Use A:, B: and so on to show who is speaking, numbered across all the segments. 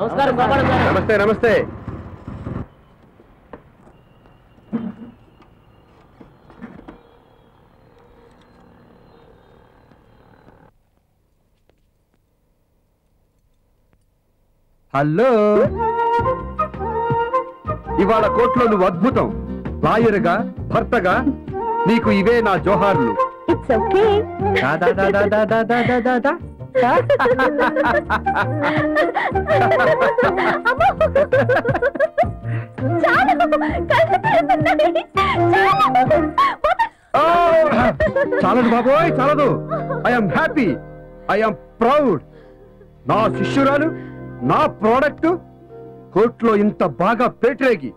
A: నమస్తే నమస్తే. హలో, ఇవాళ కోర్టులో నువ్వు అద్భుతం. లాయర్గా, భర్తగా నీకు ఇవే నా జోహార్లు. చాలదు బాబోయ్, చాలదు. I'm happy, I'm proud. నా శిష్యురాలు, నా ప్రోడక్ట్ కోర్టులో ఇంత బాగా పేటరేగి,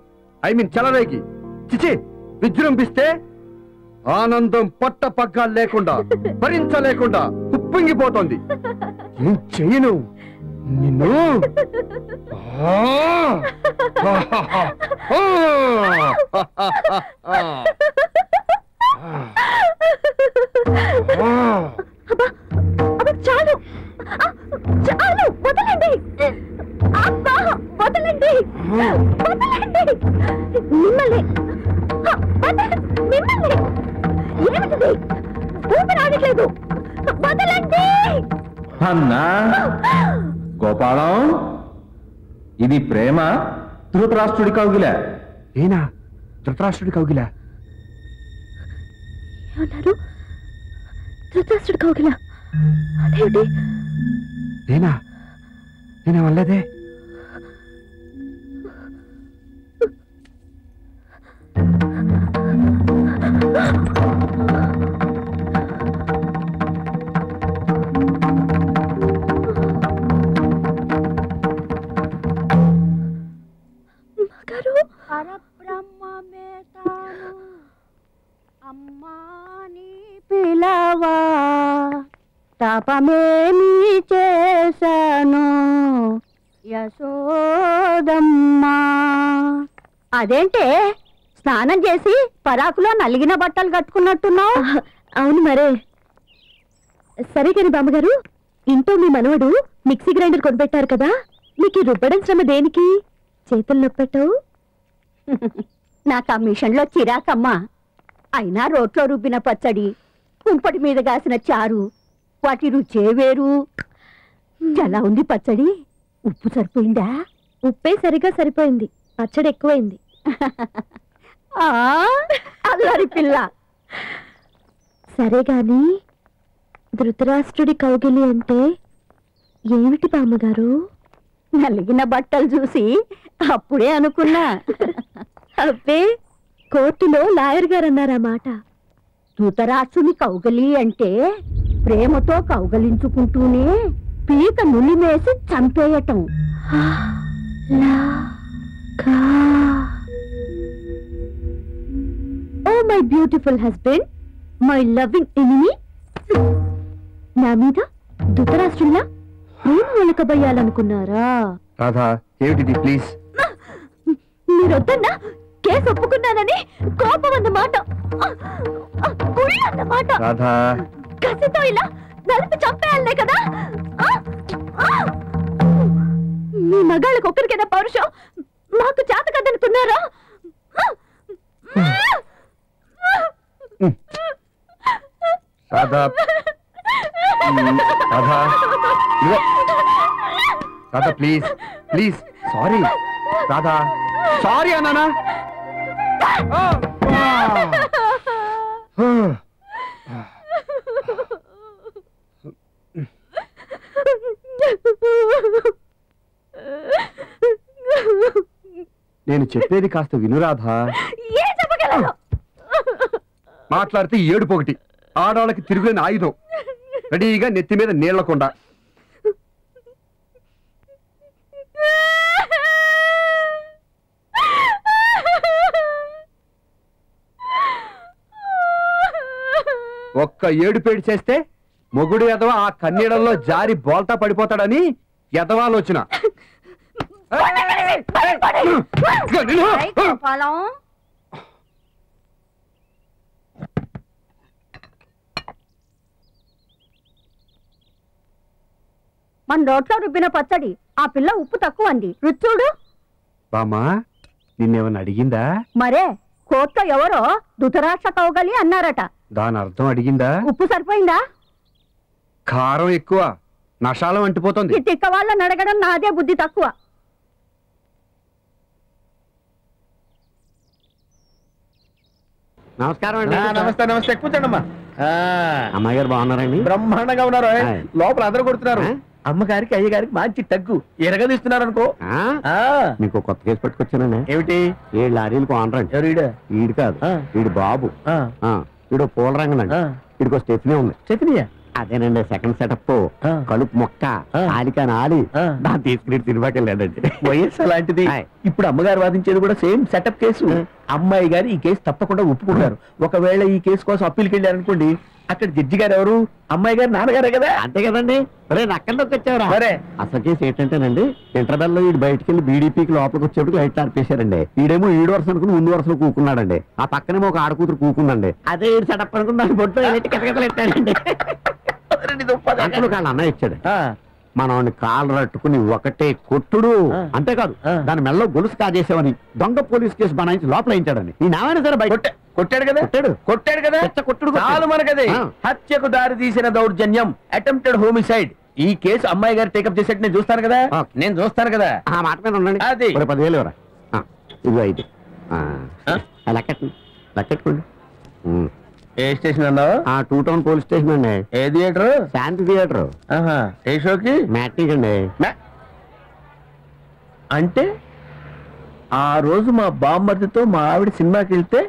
A: చెలరేగి, చిచి విజృంభిస్తే ఆనందం పట్ట పగ్గాలు లేకుండా, భరించలేకుండా ఉప్పొంగిపోతోంది. ఏం చెయ్యను నిన్ను.
B: చాలు చాలు, వదలండి అబ్బా, వదలండి వదలండి. మిమ్మల్ని మిమ్మల్ని ఏమిటిది? ఊపిరి ఆడట్లేదు, వదలండి.
C: అన్నా గోపాలం, ఇది ప్రేమ ధృతరాష్ట్రుడి కౌగిల.
A: ఏనా ధృతరాష్ట్రుడి కౌగిల?
B: ఏమన్నారు? ధృతరాష్ట్రుడి కౌగిల? అదేంటి?
A: నేనా? నేనేమనలేదే.
B: పరబ్రహ్మమే తాను అమ్మాని పిలవా, తపమేమి చేశాను యశోదమ్మా. అదేంటే స్నానం చేసి పరాకులో నలిగిన బట్టలు కట్టుకున్నట్టున్నావు? అవును మరే. సరే కాని బామ్మగారు, ఇంట్లో మీ మనవడు మిక్సీ గ్రైండర్ కొనిపెట్టారు కదా, మీకు రుబ్బడం శ్రమ దేనికి? చేతులు నొప్పెట్టవు? నాకు ఆ మిషన్లో చిరాకమ్మా. అయినా రోట్లో రుబ్బిన పచ్చడి, కుంపటి మీద కాసిన చారు, వాటి రుచే వేరు. ఎలా ఉంది పచ్చడి? ఉప్పు సరిపోయిందా? ఉప్పే సరిగా సరిపోయింది, పచ్చడి ఎక్కువైంది. అల్లరి పిల్ల. సరే గాని ధృతరాష్ట్రుడి కౌగిలి అంటే ఏమిటి బామ్మగారు? నలిగిన బట్టలు చూసి అప్పుడే అనుకున్నా. అబ్బే, కోర్టులో లాయర్ గారు అన్నారా మాట. ధృతరాష్ట్రుని కౌగలి అంటే ప్రేమతో కౌగలించుకుంటూనే పీక నులిమేసి చంపేయటం. Oh my beautiful husband, my loving enemy, నా మీద ధృతరాష్ట్రుల్లా ప్రేమ వెనకబయ్యాలనుకున్నారా?
A: రాధా, ఏమిటిది? ప్లీజ్.
B: మీరొద్దన్నా కేసు ఒప్పుకున్నానని కోపం అన్నమాట, అన్నమాట.
A: రాధా,
B: కసితో ఇలా నలిపి చంపేయాలనే కదా? మీ మగాళ్ళకి ఒక్కరికైనా పౌరుషం మాకు చేత కదనుకున్నారా?
A: Radha, Radha, Radha please please. Sorry Radha, sorry అన్నానా? నేను చెప్పేది కాస్త వినురాధా. మాట్లాడితే ఏడుపోకటి, ఆడవాళ్ళకి తిరుగులేని ఆయుధం, రెడీగా నెత్తి మీద నీళ్లకుండా. ఒక్క ఏడుపేడు చేస్తే మొగుడు ఎదవ ఆ కన్నీడల్లో జారి బోల్తా పడిపోతాడని ఎదవాలోచన.
B: మన రోట్లో రుబ్బిన పచ్చడి ఆ పిల్ల ఉప్పు తక్కువ అంది రుచూడు.
A: బామ్మా నిన్నేమన్నా అడిగిందా?
B: మరే కోర్టులో ఎవరో ధృతరాష్ట్ర కౌగలి అన్నారట.
A: దాని అర్థం అడిగిందా?
B: ఉప్పు సరిపోయిందా?
A: కారం ఎక్కువ, నషాలం అంటిపోతుంది.
B: ఈ తిక్క వాళ్ళని అడగడం నాదే బుద్ధి తక్కువ.
D: నమస్కారం అండి.
C: నమస్తే నమస్తే, కూర్చోండమ్మా.
D: అమ్మాయి గారు బాగున్నారండి?
C: బ్రహ్మాండంగా ఉన్నారు. లోపల అందరూ కొడుతున్నారు. అమ్మగారికి అయ్యగారికి మంచి తగ్గు ఎరగదీస్తున్నారు అనుకో.
D: మీకు కొత్త కేసు పట్టుకొచ్చానండి.
C: ఏమిటి?
D: 7 లారీలకు ఆనర్ అండి.
C: ఎవరు?
D: వీడు కాదు, వీడు బాబు. వీడు పూల రంగనండి. వీడికి స్టెఫ్నీ ఉంది.
C: చెప్పినయా?
D: అదేనండి సెకండ్ సెటప్. కలుపు మొక్క ఆలికా నాలి దాన్ని తీసుకుని సినిమాకి వెళ్ళాడండి.
C: వయస్సు అలాంటిది. ఇప్పుడు అమ్మగారు వాదించేది కూడా సేమ్ సెటప్ కేసు. అమ్మాయి గారు ఈ కేసు తప్పకుండా ఒప్పుకుంటారు. ఒకవేళ ఈ కేసు కోసం అప్పీల్కి వెళ్ళారనుకోండి, అక్కడ జడ్జి గారు ఎవరు? అమ్మాయి గారు నాన్నగారే కదా.
D: అంతే కదండి. అక్కడికి వచ్చారా?
C: సరే,
D: అసలు కేసు ఏంటంటేనండి, ఇంటర్వెల్ లో వీడు బయటికి వెళ్ళి బీడీపీకి లోపలికి వచ్చేప్పుడు లైట్ ఆర్పేశారండి. వీడేమో 7 వరుస అనుకుని 1 వరుసలో కూకున్నాడండి. ఆ పక్కనేమో ఒక ఆడకూతురు కూకుందండి. అదే వీడు సెటప్ అనుకుని దాని బొట్టు కిటకిటలు ఎట్టాడండి. అంతలో కాళ్ళ అన్నయ్య ఇచ్చాడు. మనవాడిని కాళ్ళు రట్టుకుని ఒకటే కొట్టుడు. అంతేకాదు, దాని మెల్లో గొలుసు కాజేసామని దొంగ పోలీస్ కేసు బనాయించి లోపల వేయించాడని. ఈ నావైనా సరే బయట
C: కొట్టాడు కదా. కొట్టాడు కదా.
D: కొట్టుడు
C: చాలు మనకదే. హత్యకు దారి తీసిన దౌర్జన్యం, అటెంప్టెడ్ హోమిసైడ్. ఈ కేసు అమ్మాయి గారు టేకప్ చేసేట్టు నేను చూస్తాను కదా. నేను చూస్తాను కదా.
D: ఆ మాట మీద ఉండండి.
C: అది
D: 10,000 ఇవ్వరా? ఇది 5 లెక్కెట్టుకోండి.
C: ఏ స్టేషన్ అన్నావు?
D: 2 టౌన్ పోలీస్ స్టేషన్ అండి.
C: ఏ థియేటర్?
D: శాంతి థియేటర్.
C: ఏ షోకి?
D: మ్యాట్నిక్ అండి.
C: అంటే ఆ రోజు మా బామ్మర్దితో మా ఆవిడ సినిమాకి వెళ్తే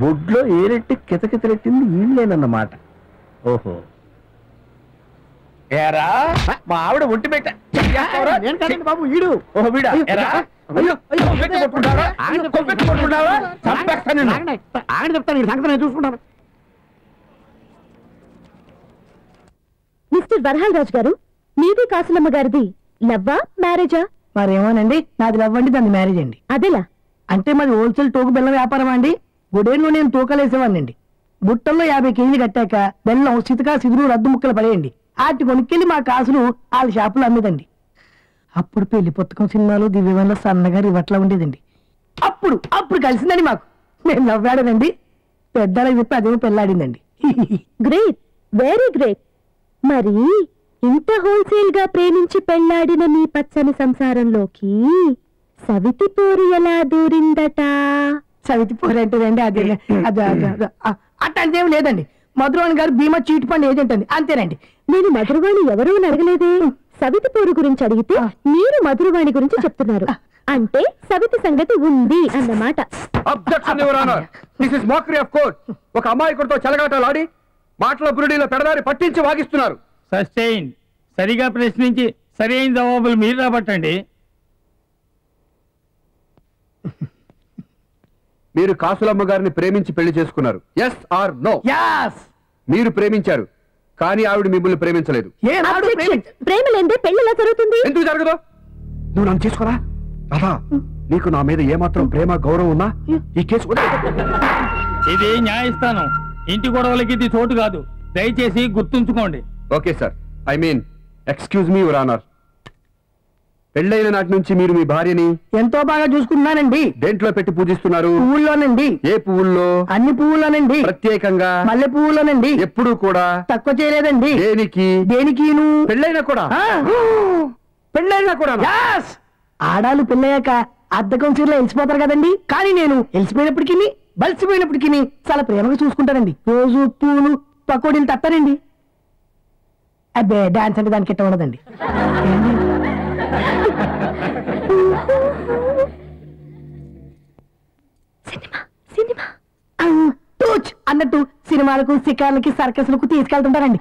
C: బొడ్లో ఏరెట్టి కితకితలెట్టింది ఈళ్ళేనన్నమాట. ఓహో, ఏరా మా ఆవిడ ఒంటి పెట్ట
D: బాబు వీడు.
C: ఓహో వీడా?
D: చెప్తాను సంగతి నేను చూసుకుంటాను.
B: మిస్టర్ వరహాల్ రాజు గారు, మీది కాసులమ్మ గారిది లవ్వా మ్యారేజా?
E: మరేమోనండి, నాది లవ్ అండి, దాన్ని మ్యారేజ్ అండి.
B: అదేలా?
E: అంటే మాది హోల్సేల్ తూకు బెల్లం వ్యాపారం అండి. గుడేళ్ళు నేను తూకలేసేవాడినండి. బుట్టల్లో 50 కేజీలు కట్టాక బెల్లం సితకా సిదురు రద్దు ముక్కలు పడేయండి. వాటి కొనుక్కెళ్ళి మా కాసులు వాళ్ళ షాపులో అమ్మేదండి. అప్పుడు పెళ్లి పుస్తకం సినిమాలో దివ్యవల్ల సన్నగా రివట్లా ఉండేదండి. అప్పుడు కలిసిందండి మాకు. నేను నవ్వాడనండి, పెద్దలకు చెప్పి అదేమో పెళ్ళాడిందండి.
B: Great, very great. మరి ఇంత హోల్సేల్ గా ప్రేమించి పెళ్లాడిన మీ పచ్చని సంసారంలోకి సవితి పోరు ఎలా దూరిందట?
E: సవితి పోరు అంటేనండి అదే అట్టంతేం లేదండి. మధురవాణి గారు భీమా చీట్ ఫండ్ ఏజెంట్ అండి, అంతేనండి.
B: నేను మధురవాణి ఎవరూ అడగలేదే. సవితి పోరు గురించి అడిగితే మీరు మధురవాణి గురించి చెప్తున్నారు. అంటే సవితి సంగతి ఉంది అన్నమాట.
A: Objection your honour, this is mockery of court. ఒక అమాయకుడితో చెలగాటలాడి మాటల పురుడిలో పెడదారి పట్టించి వాగిస్తున్నారు.
F: సస్టైన్. సరిగా ప్రశ్నించి సరైన జవాబులు మీరు రాబట్టండి.
A: మీరు కాసులమ్మ గారిని ప్రేమించి పెళ్లి చేసుకున్నారు. Yes or no? మీరు ప్రేమించారు, కానీ ఆవిడ మిమ్మల్ని ప్రేమించలేదు.
B: ప్రేమ లేదే పెళ్లి ఎలా జరుగుతుంది?
A: ఎందుకు జరగదు? నువ్వు నన్ను చేసుకోరా రాధా. నీకు నా మీద ఏమాత్రం ప్రేమ గౌరవం ఉన్నా ఈ కేసు
F: ఇది న్యాయస్థానం. ఇంటి గొడవలకి ఇది చోటు కాదు, దయచేసి గుర్తుంచుకోండి.
A: Okay sir, I mean excuse me your honour. పెళ్ళైన నాటి నుంచి మీరు మీ భార్యని
E: ఎంతో బాగా చూసుకున్నానండి.
A: దేంట్లో పెట్టి పూజిస్తున్నారు?
E: పువ్వుల్లోనండి.
A: ఏ పువ్వుల్లో?
E: అన్ని పువ్వుల్లోనండి.
A: ప్రత్యేకంగా
E: మల్లె పువ్వుల్లోనండి.
A: ఎప్పుడూ కూడా
E: తక్కువ చేయలేదండి. దేనికి?
A: పెళ్ళైనా కూడా? పెళ్ళైనా కూడా
E: ఆడాలు పెళ్ళయ్యాక అద్దకం చీరలో వెలిసిపోతారు కదండి. కానీ నేను వెలిసిపోయినప్పటికీ బలిసిపోయినప్పటికీ చాలా ప్రేమగా చూసుకుంటానండి. రోజు పూలు పకోడీలు తట్టానండి. అబ్బే, డాన్స్ అంటే దానికి ఎట్ట ఉండదండి. అన్నట్టు సినిమాలకు షికార్లకి సర్కస్లకు తీసుకెళ్తుంటారండి.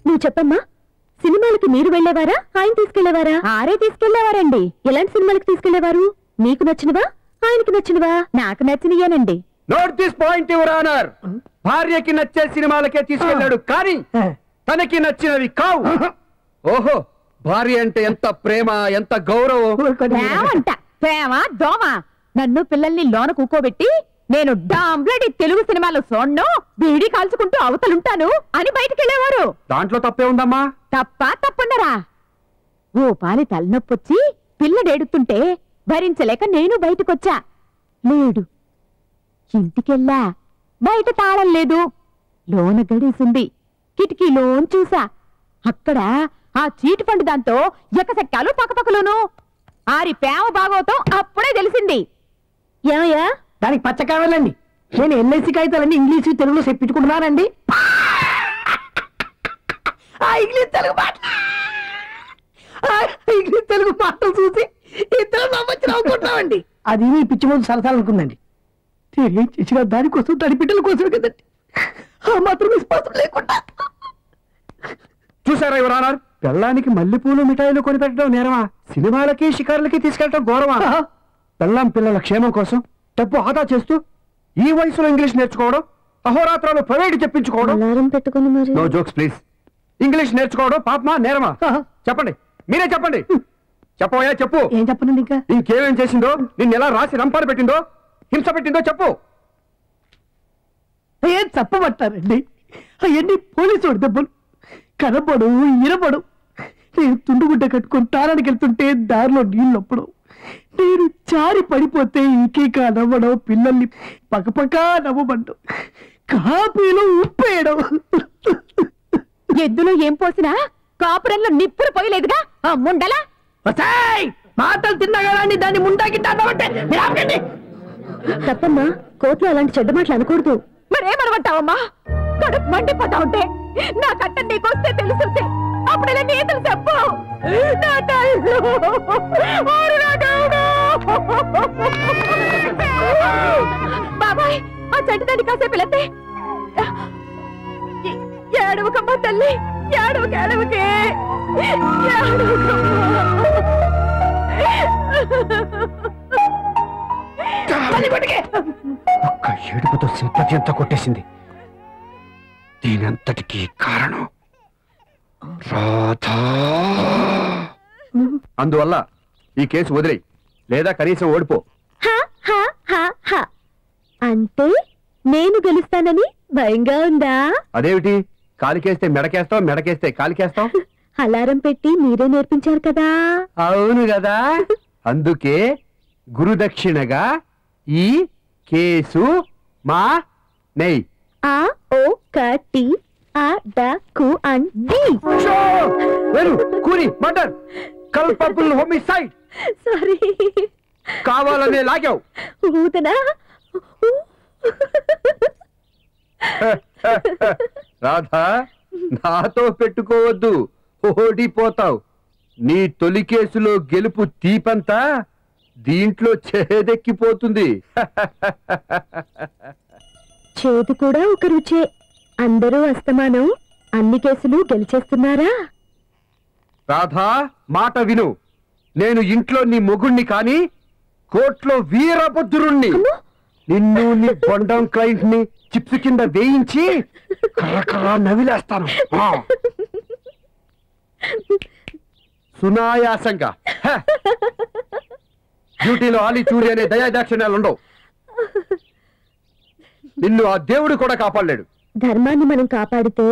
B: నువ్వు చెప్పమ్మా, సినిమాలకి మీరు వెళ్ళేవారా, ఆయన తీసుకెళ్లేవారా? ఆరే తీసుకెళ్లేవారండి. ఎలాంటి సినిమాలకు తీసుకెళ్లేవారు? మీకు నచ్చినవా, ఆయనకి నచ్చినవా? నాకు నచ్చినయేనండి.
A: Note this point your honour. భార్యకి నచ్చే సినిమాలకే తీసుకెళ్ళాడు, కానీ తనకి నచ్చినవి కావు. ఓహో, భార్య అంటే ఎంత ప్రేమ, ఎంత గౌరవం.
B: ప్రేమ దోమ. నన్ను పిల్లల్ని లోన కూకోబెట్టి నేను డాంబ్లడి తెలుగు సినిమాలో సోడ్ను బీడీ కాల్చుకుంటూ అవతలుంటాను అని బయటికెళ్ళేవారు.
A: దాంట్లో తప్పే ఉందమ్మా.
B: తప్పున్నరా? ఓ పాలి తలనొప్పొచ్చి పిల్లడేడుతుంటే భరించలేక నేను బయటకొచ్చా. లేడు. ఇంటికెళ్ళా. బయట తాళం లేదు. లోన గడేసుంది. కిటికీలోన్ చూసా. అక్కడ ఆ చీటి పండు దాంతో ఎకసెక్కాలు పక్కపక్కలోను. ఆరి ప్రేమ భాగవతం అప్పుడే తెలిసింది. ఏమయ్యా?
E: దానికి పచ్చ కావాలండి. నేను ఎల్ఐసి కాగితాలన్నీ ఇంగ్లీష్ తెలుగులో చెప్పించుకుంటున్నానండి. ఇంగ్లీష్ తెలుగు మాటలు చూసి ఇద్దరు నవ్వుకుంటున్నామండి. అది నీ పిచ్చి ముందు సరసాలనుకుందండి. నేనేం చేసిన దానికోసం దాని బిడ్డల కోసం కదండి. ఆ మాత్రం విశ్వాసం లేకుండా.
A: చూసారా యువరానర్, పెళ్ళానికి మల్లెపూలు మిఠాయిలు కొనిపెట్టడం నేరమా, సినిమాలకి షికారులకి తీసుకెళ్ళటం గౌరవా? పెళ్ళాం పిల్లల క్షేమం కోసం డబ్బు ఆదా చేస్తూ ఈ వయసులో ఇంగ్లీష్ నేర్చుకోవడం, అహోరాత్రాలు ప్రైవేట్ చెప్పించుకోవడం. No jokes please. ఇంగ్లీష్ నేర్చుకోవడం పాపమా నేరమా? చెప్పండి, మీరే చెప్పండి. చెప్పవయ్యా చెప్పు.
E: ఏం చెప్పనండి ఇంకా?
A: ఇంకేమేం చేసిందో, నిన్ను ఎలా రాసి రంపాలు పెట్టిందో, హింస పెట్టిందో చెప్పు.
E: ఏం చెప్పబట్టారండి? అవన్నీ పోలీసు దెబ్బలు. కనపడు ఇరపడు. నేను తుండుగుడ్డ కట్టుకుని తారానికి వెళ్తుంటే దారిలో నీళ్ళప్పుడు నేను జారి పడిపోతే ఇంకేక నవ్వడం, పిల్లల్ని పక్కపక్క నవ్వబడ్డం, కాపీలో ఉప్పేయడం.
B: ఎద్దులో ఏం పోసినా కాపురంలో నిప్పులు పోయలేదుగా ఆ ముండలా.
E: మాటలు తిన్నగాని దాన్ని ముందాకింటే
B: తప్పమ్మా, కోర్టులో అలాంటి చెడ్డ మాటలు అనకూడదు. మరేమనమంటావమ్మా? కడుపు మండిపోతా ఉంటే నా కట్ట నీకొస్తే తెలుసుంటే అప్పుడు ఇలా నీతులు చెప్పు. నా తల్లు, ఓరి నా దేవుడు. బాబాయ్, ఆ చెట్టుదాన్ని కాసేపు వెళతే ఏడవకమ్మా తల్లి, ఏడవకే.
A: ఒక్క ఏడుపుతో సింపతి అంతా కొట్టేసింది. దీనంతటికీ కారణం రాధా. అందువల్ల ఈ కేసు వదిలేయి, లేదా కనీసం ఓడిపో.
B: అంటే నేను గెలుస్తానని భయంగా ఉందా?
A: అదేమిటి, కాలికేస్తే మెడకేస్తావు, మెడకేస్తే కాలికేస్తావు.
B: అలారం పెట్టి మీరే నేర్పించారు కదా.
A: అవును కదా, అందుకే గురుదక్షిణగా ఈ కేసు మా నెయ్యి.
B: ఆ ఓ కటి ఆ డ కు అండి.
A: కూని మర్డర్, కల్పబుల్ హోమిసైడ్.
B: సారీ,
A: కావాలనే లాగావు.
B: ఊదనా?
A: రాధా, నాతో పెట్టుకోవద్దు, ఓడిపోతావు. నీ తొలి కేసులో గెలుపు తీపంతా దీంట్లో చేదెక్కిపోతుంది.
B: చేదు కూడా ఒక రుచే. అందరూ అస్తమానం అన్ని కేసులు గెలిచేస్తున్నారా?
A: రాధా, మాట విను. నేను ఇంట్లో నీ మొగుణ్ణి కాని కోర్టులో వీరభద్రుణ్ణి. నిన్ను నీ బొండం క్లయింట్ ని చిప్స్ కింద వేయించి కర్రకర్ర నవిలేస్తాను. సునాయాసంగా. డ్యూటీలో ఆలి చూడి అనే దయాదాక్షిణ్యాలు ఉండవు. నిన్ను ఆ దేవుడు కూడా కాపాడలేడు.
B: ధర్మాన్ని మనం కాపాడితే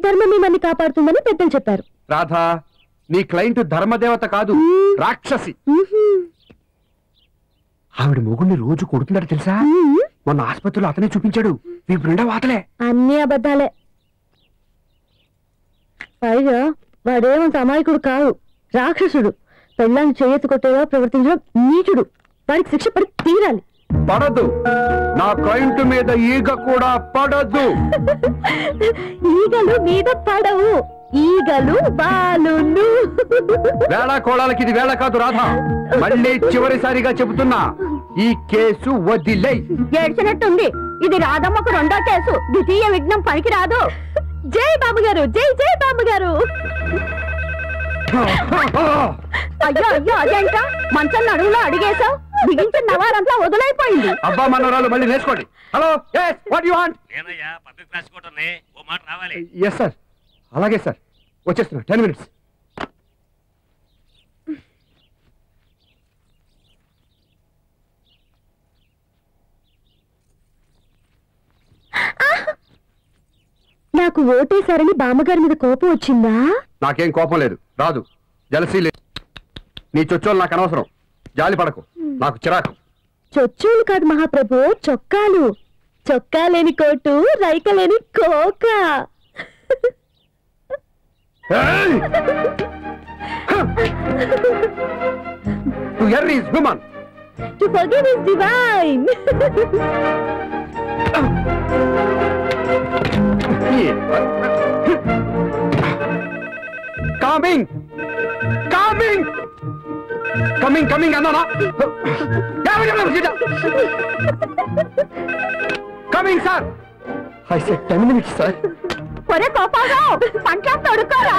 B: ధర్మమే మనని కాపాడుతుందని పెద్దలు చెప్పారు.
A: రాధా, నీ క్లయింట్ ధర్మదేవత కాదు, రాక్షసి. ఆవిడ మొగుడిని రోజు కొడుతున్నాడు తెలుసా? మొన్న ఆసుపత్రిలో అతనే చూపించాడు. వీపు నిండా వాతలే.
B: అన్ని అబద్ధాలే. పైగా వాడేమంత అమాయకుడు కాదు, రాక్షసుడు. పెళ్ళాన్ని చేయెత్తి కొట్టేలా ప్రవర్తించడం నీచుడు. వాడికి శిక్ష పడి తీరాలి.
A: పడదు, నా క్లయింట్ మీద ఈగ కూడా పడదు.
B: ఈగలు మీద పడవు, ఈగలు బాలును.
A: వేళ కోళాలకి ఇది వేళ కాదు రాధా. మళ్ళీ చివరిసారిగా చెబుతున్నా, ఈ కేసు వదిలే.
B: ఏడ్చినట్టుంది. ఇది రాధమ్మకు రెండో కేసు. ద్వితీయ విఘ్నం పనికి రాదు. జై బాబు గారు, జై జై బాబు గారు. అయ్యో అయ్యో, అదేంట మంచం నడువులో అడిగేశావు. బిగించిన నవారంతా వదులైపోయింది.
A: అబ్బా మనవరాలు మళ్ళీ నేర్చుకోండి. Hello, what you want? Yes sir, అలాగే సార్, వచ్చేస్తున్నా. 10 minutes.
B: నాకు ఓటేశారని బామ్మగారి మీద కోపం వచ్చిందా?
A: నాకేం కోపం లేదు, రాదు, జలసీ లేదు. నీ చొచ్చోలు నాకు అనవసరం, జాలి పడకు, నాకు చిరాకు.
B: చొచ్చోలు కాదు మహాప్రభు, చొక్కాలు. చొక్కా లేని కోటు, రైక లేని కోక.
A: To err is human.
B: To forgive is divine. Coming అన్నానా? Coming sir. I said 10 minutes sir. ఒరే కోపారావు, పంట తొడుకోరా.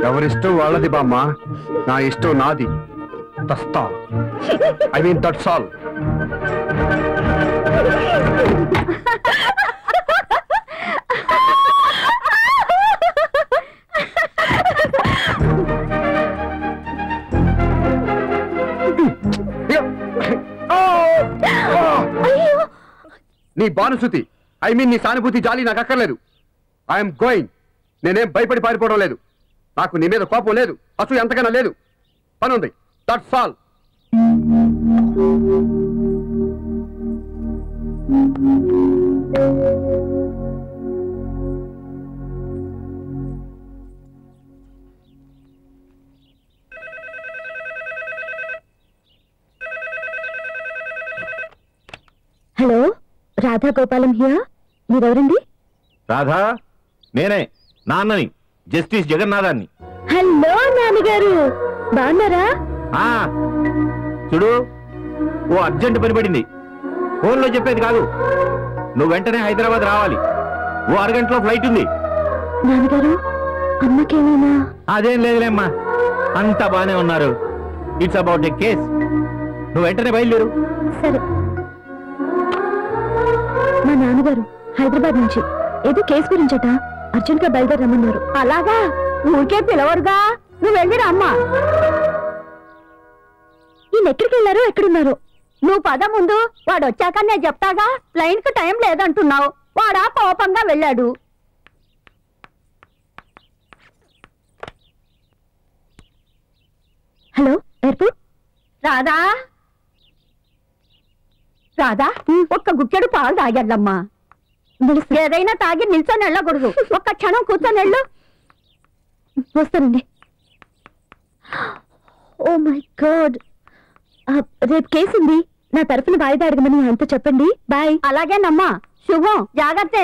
A: ఎవరిష్టం వాళ్ళది బామ్మ, నా ఇష్టం నాది. That's all. I mean that's all. నీ భానుసుతి, ఐ మీన్ నీ సానుభూతి జాలి నాకు అక్కర్లేదు. I'm going. నేనేం భయపడి పారిపోవడం లేదు. నాకు నీ మీద కోపం లేదు, అసలు ఎంతకన్నా లేదు. పని ఉంది, that's all.
B: Hello, Radha Gopalam here. మీరెవరండి?
C: రాధా, నేనే నాన్నని, జస్టిస్ జగన్నాథాన్ని.
B: హలో నాన్నగారు, బాగున్నారా?
C: చూడు, ఓ అర్జెంట్ పని పడింది. ఫోన్లో చెప్పేది కాదు, నువ్వు వెంటనే హైదరాబాద్ రావాలి. ఓ అరగంటలో ఫ్లైట్ ఉంది.
B: నాన్నగారు, అమ్మకేమైనా?
C: అదేం లేదులేమ్మా, అంతా బానే ఉన్నారు. It's about a case. నువ్వు వెంటనే బయలుదేరు.
B: సరే. మా నాన్నగారు హైదరాబాద్ నుంచి ఏదో కేసు గురించట అర్జెంట్ గా బయలుదేరమ్మన్నారు. అలాగా? ఊరికే పిలవరుగా, నువ్వు వెళ్ళిరా అమ్మా. ఈయన ఎక్కడికి వెళ్ళారు, ఎక్కడున్నారు? నువ్వు పద ముందు, వాడు వచ్చాక నేను చెప్తాగా. ప్లైన్ కు టైం లేదంటున్నావు, వాడా కోపంగా వెళ్ళాడు. Hello, airport. రాధా, రాధా, ఒక్క గుక్కెడు పాలు తాగేద్దమ్మా. ఏదైనా తాగి నిల్చొని వెళ్ళకూడదు, ఒక్క క్షణం కూర్చొని వెళ్ళు. వస్తానండి. ఓ మై గాడ్, రేపు కేసు ఉంది. నా తరఫున వాయిదా అడగమని అంతా చెప్పండి. బాయ్. అలాగేనమ్మా, శుభం, జాగ్రత్త.